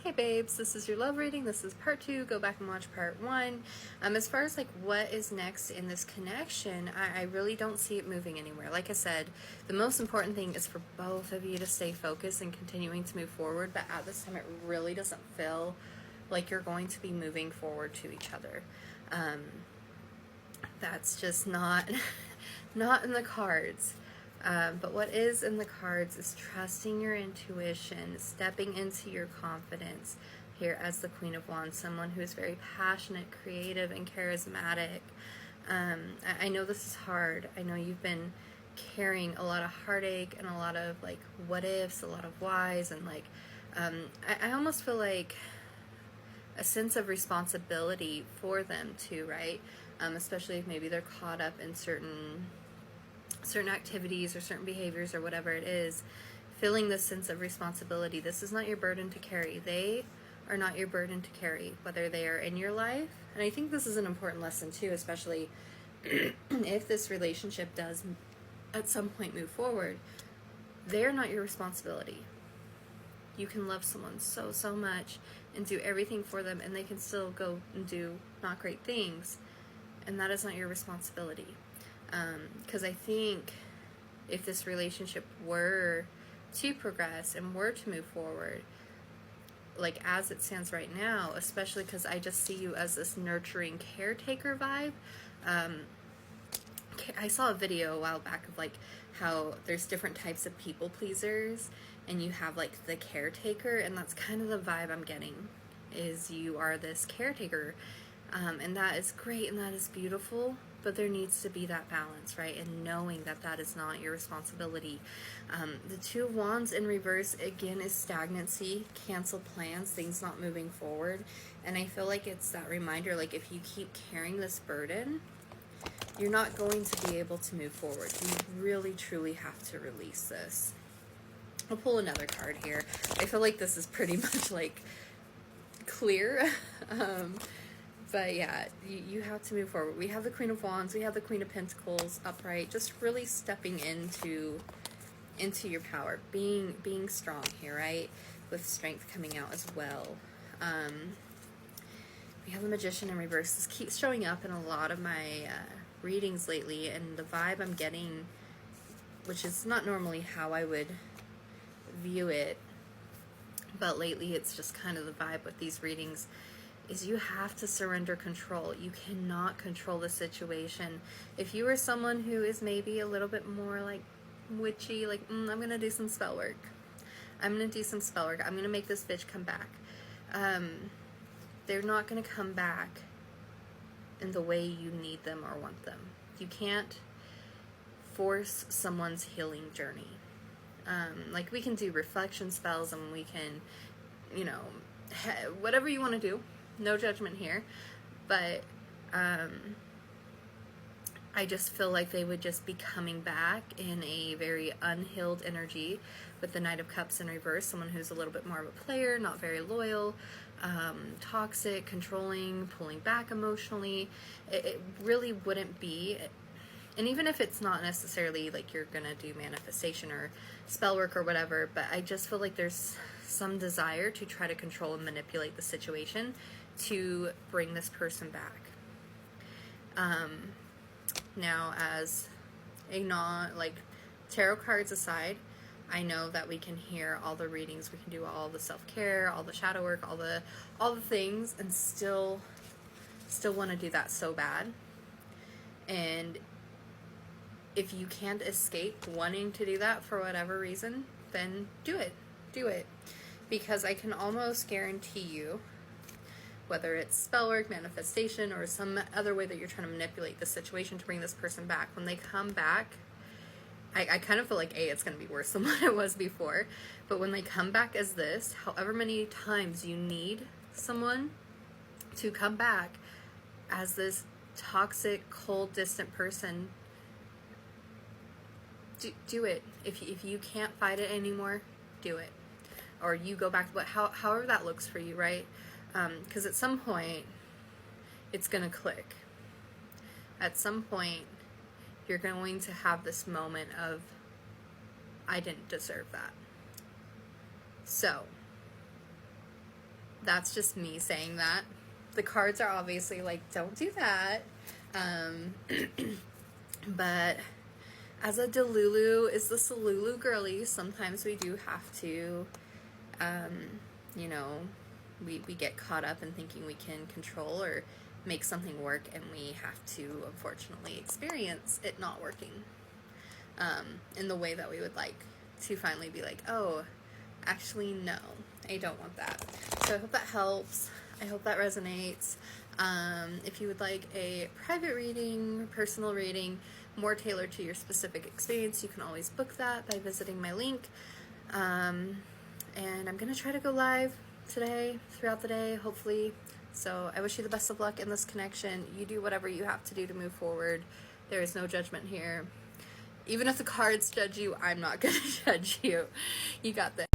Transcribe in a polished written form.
Hey babes, this is your love reading. This is part 2. Go back and watch part 1. As far as like what is next in this connection, I really don't see it moving anywhere. Like I said, the most important thing is for both of you to stay focused and continuing to move forward, but at this time it really doesn't feel like you're going to be moving forward to each other. That's just not in the cards. But what is in the cards is trusting your intuition, stepping into your confidence here as the Queen of Wands, someone who is very passionate, creative, and charismatic. I know this is hard. I know you've been carrying a lot of heartache and a lot of like what ifs, a lot of whys, and like I almost feel like a sense of responsibility for them too, right? Especially if maybe they're caught up in certain activities or certain behaviors or whatever it is, feeling this sense of responsibility. This is not your burden to carry. They are not your burden to carry, whether they are in your life. And I think this is an important lesson too, especially if this relationship does at some point move forward. They're not your responsibility. You can love someone so much and do everything for them, and they can still go and do not great things, and that is not your responsibility. Because I think if this relationship were to progress and were to move forward, like as it stands right now, especially because I just see you as this nurturing caretaker vibe. I saw a video a while back of like how there's different types of people pleasers, and you have like the caretaker, and that's kind of the vibe I'm getting, is you are this caretaker, and that is great and that is beautiful. But there needs to be that balance, right? And knowing that that is not your responsibility. The Two of Wands in reverse, again, is stagnancy, canceled plans, things not moving forward. And I feel like it's that reminder, like if you keep carrying this burden, you're not going to be able to move forward. You really, truly have to release this. I'll pull another card here. I feel like this is pretty much like clear. But yeah, you have to move forward. We have the Queen of Wands, we have the Queen of Pentacles upright, just really stepping into your power, being strong here, right? With strength coming out as well. We have the Magician in reverse. This keeps showing up in a lot of my readings lately, and the vibe I'm getting, which is not normally how I would view it, but lately it's just kind of the vibe with these readings, is you have to surrender control. You cannot control the situation. If you are someone who is maybe a little bit more like witchy, like, I'm going to do some spell work. I'm going to do some spell work. I'm going to make this bitch come back. They're not going to come back in the way you need them or want them. You can't force someone's healing journey. Like we can do reflection spells, and we can, you know, whatever you want to do. No judgment here, but I just feel like they would just be coming back in a very unhealed energy with the Knight of Cups in reverse, someone who's a little bit more of a player, not very loyal, toxic, controlling, pulling back emotionally. It really wouldn't be, and even if it's not necessarily like you're gonna do manifestation or spell work or whatever, but I just feel like there's some desire to try to control and manipulate the situation to bring this person back. Now, as a tarot cards aside, I know that we can hear all the readings, we can do all the self-care, all the shadow work, all the things, and still want to do that so bad. And if you can't escape wanting to do that for whatever reason, then do it. Because I can almost guarantee you, whether it's spell work, manifestation, or some other way that you're trying to manipulate the situation to bring this person back, when they come back, I kind of feel like, it's going to be worse than what it was before. But when they come back as this, however many times you need someone to come back as this toxic, cold, distant person, do it. If you can't fight it anymore, do it. Or you go back to however that looks for you, right? Because at some point, it's going to click. At some point, you're going to have this moment of, I didn't deserve that. So, That's just me saying that. The cards are obviously like, don't do that. But as a Delulu is the Salulu girly, sometimes we do have to, you know, we get caught up in thinking we can control or make something work, and we have to unfortunately experience it not working in the way that we would like, to finally be like, oh, actually no, I don't want that. So I hope that helps. I hope that resonates. If you would like a private reading, personal reading, more tailored to your specific experience, you can always book that by visiting my link. And I'm going to try to go live today, throughout the day, hopefully. So I wish you the best of luck in this connection. You do whatever you have to do to move forward. There is no judgment here. Even if the cards judge you, I'm not going to judge you. You got this.